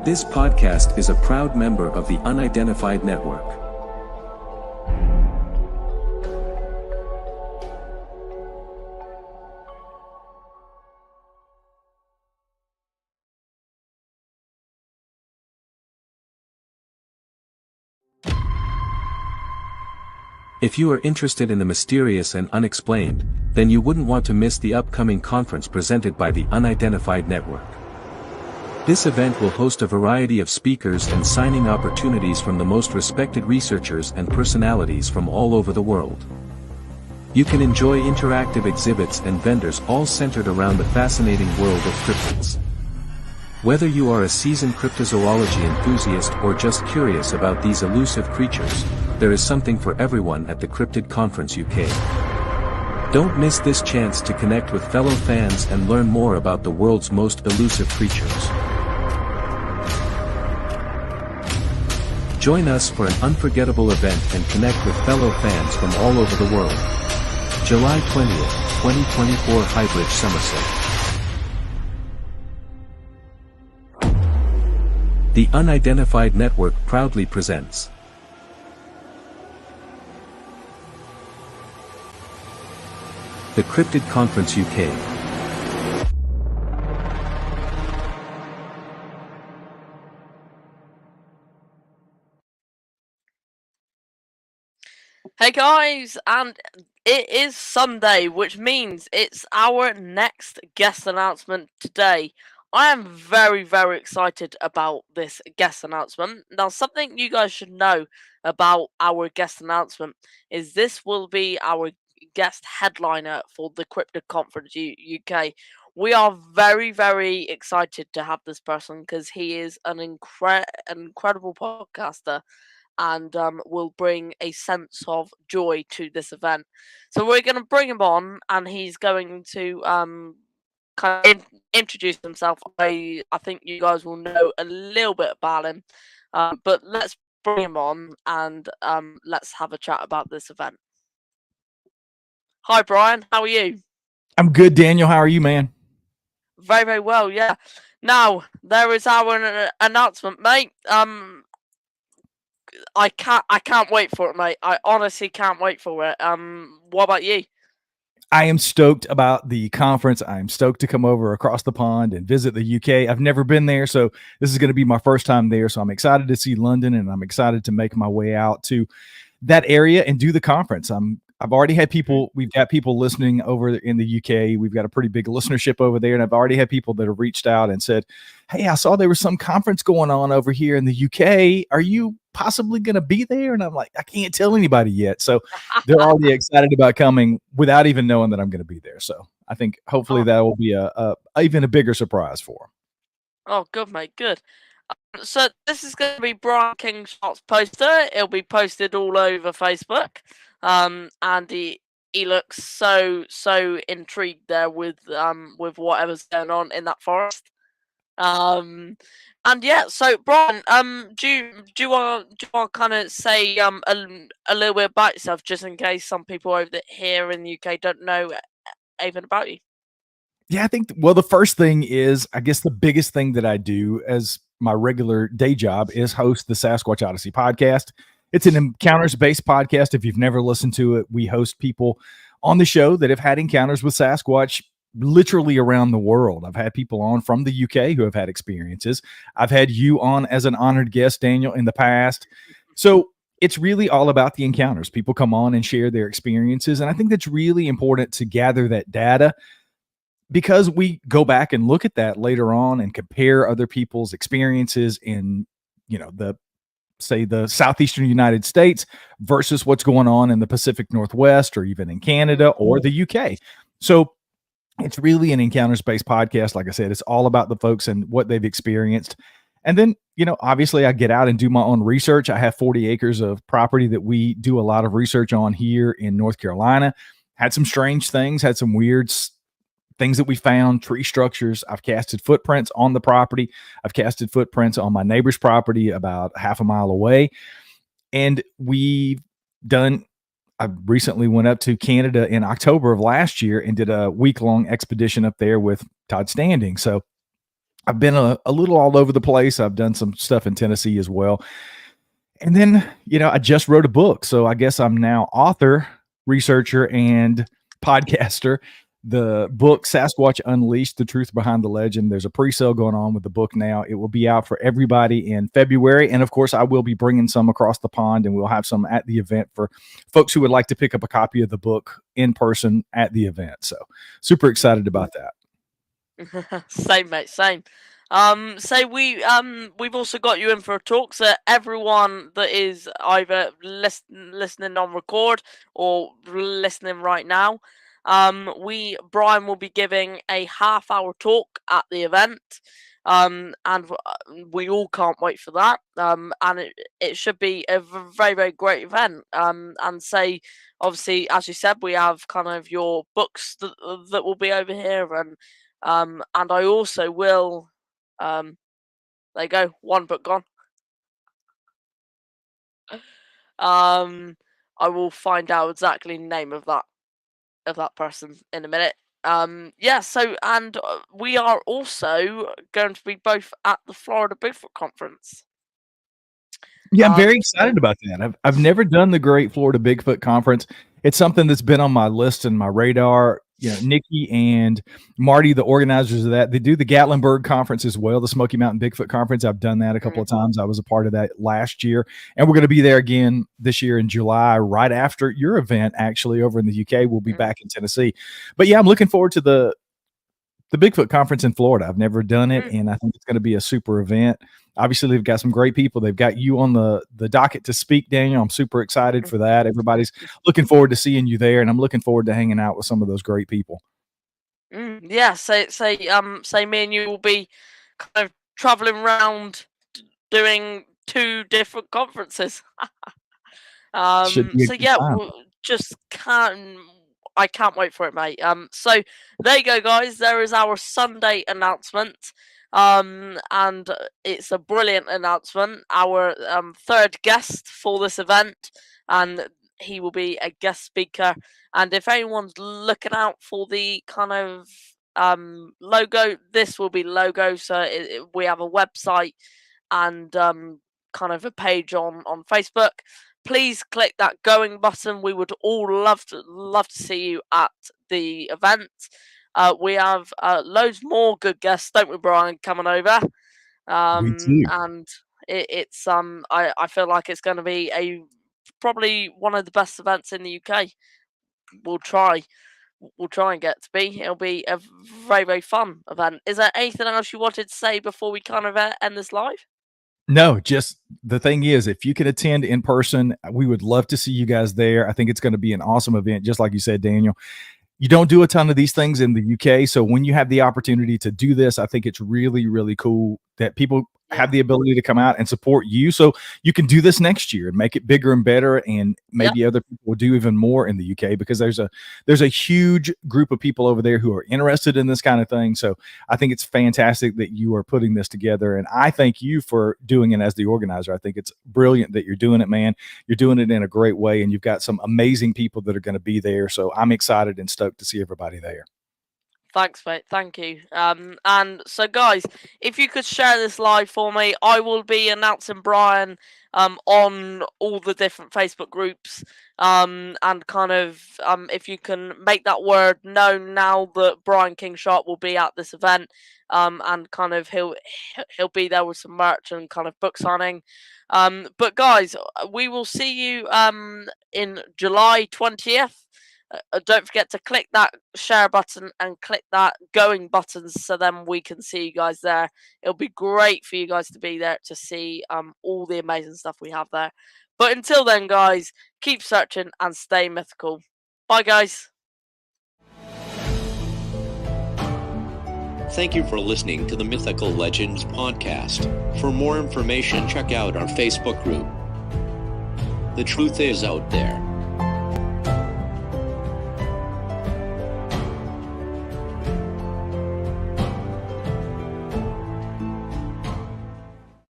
This podcast is a proud member of the Unidentified Network. If you are interested in the mysterious and unexplained, then you wouldn't want to miss the upcoming conference presented by the Unidentified Network. This event will host a variety of speakers and signing opportunities from the most respected researchers and personalities from all over the world. You can enjoy interactive exhibits and vendors all centered around the fascinating world of cryptids. Whether you are a seasoned cryptozoology enthusiast or just curious about these elusive creatures, there is something for everyone at the Cryptid Conference UK. Don't miss this chance to connect with fellow fans and learn more about the world's most elusive creatures. Join us for an unforgettable event and connect with fellow fans from all over the world. July 20th, 2024, Highbridge, Somerset. The Unidentified Network proudly presents the Cryptid Conference UK. Hey guys, and it is Sunday, which means it's our next guest announcement today. I am very, very excited about this guest announcement. Now, something you guys should know about our guest announcement is this will be our guest headliner for the Cryptid Conference UK. We are very, very excited to have this person because he is an incredible podcaster and will bring a sense of joy to this event. So we're going to bring him on, and he's going to kind of introduce himself. I think you guys will know a little bit about him, but let's bring him on and let's have a chat about this event. Hi, Brian. How are you? I'm good, Daniel. How are you, man? Very, very well. Yeah. Now there is our announcement, mate. I can't wait for it, mate. I honestly can't wait for it. What about you? I am stoked about the conference. I am stoked to come over across the pond and visit the UK. I've never been there, so this is going to be my first time there. So I'm excited to see London, and I'm excited to make my way out to that area and do the conference. I've already had people, we've got people listening over in the UK. We've got a pretty big listenership over there. And I've already had people that have reached out and said, hey, I saw there was some conference going on over here in the UK. Are you possibly going to be there? And I'm like, I can't tell anybody yet. So they're already excited about coming without even knowing that I'm going to be there. So I think hopefully that will be a even a bigger surprise for them. Oh, good, mate. Good. So this is going to be Brian Kingshot's poster. It'll be posted all over Facebook. And he looks so intrigued there with whatever's going on in that forest. And yeah, so Brian, do you want to kind of say a little bit about yourself, just in case some people over here in the UK don't know anything about you? Yeah, I think, well, the first thing is, I guess the biggest thing that I do as my regular day job is host the Sasquatch Odyssey podcast. It's an encounters-based podcast. If you've never listened to it, we host people on the show that have had encounters with Sasquatch literally around the world. I've had people on from the UK who have had experiences. I've had you on as an honored guest, Daniel, in the past. So it's really all about the encounters. People come on and share their experiences. And I think that's really important to gather that data, because we go back and look at that later on and compare other people's experiences in, the Southeastern United States versus what's going on in the Pacific Northwest or even in Canada or the UK. So it's really an encounters-based podcast. Like I said, it's all about the folks and what they've experienced. And then, obviously I get out and do my own research. I have 40 acres of property that we do a lot of research on here in North Carolina. Had some strange things, had some weird things that we found, tree structures. I've casted footprints on the property. I've casted footprints on my neighbor's property about half a mile away. And I recently went up to Canada in October of last year and did a week-long expedition up there with Todd Standing. So I've been a little all over the place. I've done some stuff in Tennessee as well. And then, I just wrote a book. So I guess I'm now author, researcher, and podcaster. The book Sasquatch Unleashed, The Truth Behind the Legend. There's a pre-sale going on with the book now. It will be out for everybody in February. And of course, I will be bringing some across the pond, and we'll have some at the event for folks who would like to pick up a copy of the book in person at the event. So super excited about that. Same, mate, same. So we've also got you in for a talk. So everyone that is either listening on record or listening right now, Brian will be giving a half-hour talk at the event. And we all can't wait for that. And it should be a very, very great event. And say, obviously, as you said, we have kind of your books that will be over here, and I also will. There you go, one book gone. I will find out exactly the name of that person in a minute. So, and we are also going to be both at the Florida Bigfoot Conference. Yeah, I'm very excited about that. I've never done the Great Florida Bigfoot Conference. It's something that's been on my list and my radar. Nikki and Marty, the organizers of that, they do the Gatlinburg Conference as well, the Smoky Mountain Bigfoot Conference. I've done that a couple of times. I was a part of that last year, and we're going to be there again this year in July, right after your event, actually, over in the UK. We'll be back in Tennessee. But yeah, I'm looking forward to the Bigfoot Conference in Florida. I've never done it, and I think it's going to be a super event. Obviously, they've got some great people. They've got you on the docket to speak, Daniel. I'm super excited for that. Everybody's looking forward to seeing you there, and I'm looking forward to hanging out with some of those great people. Yeah, say me and you will be kind of traveling around doing 2 different conferences. So yeah, I can't wait for it, mate. So there you go, guys. There is our Sunday announcement. And it's a brilliant announcement. Our third guest for this event, and he will be a guest speaker. And if anyone's looking out for the kind of logo, this will be logo. So we have a website and kind of a page on Facebook. Please click that going button. We would all love to see you at the event. We have loads more good guests, don't we, Brian, coming over? We do. And it's I feel like it's going to be probably one of the best events in the UK. We'll try and get to be. It'll be a very, very fun event. Is there anything else you wanted to say before we kind of end this live? No, just the thing is, if you can attend in person, we would love to see you guys there. I think it's going to be an awesome event, just like you said, Daniel. You don't do a ton of these things in the UK. So when you have the opportunity to do this, I think it's really, really cool that people have the ability to come out and support you. So you can do this next year and make it bigger and better. And maybe other people will do even more in the UK, because there's a huge group of people over there who are interested in this kind of thing. So I think it's fantastic that you are putting this together. And I thank you for doing it as the organizer. I think it's brilliant that you're doing it, man. You're doing it in a great way. And you've got some amazing people that are going to be there. So I'm excited and stoked to see everybody there. Thanks, mate. Thank you. And so, guys, if you could share this live for me, I will be announcing Brian on all the different Facebook groups. And kind of if you can make that word known now that Brian King Sharp will be at this event, and kind of he'll be there with some merch and kind of book signing. But guys, we will see you in July 20th. Don't forget to click that share button and click that going buttons, so then we can see you guys there. It'll be great for you guys to be there to see all the amazing stuff we have there. But until then, guys, keep searching and stay mythical. Bye, guys. Thank you for listening to the Mythical Legends podcast. For more information, check out our Facebook group. The truth is out there.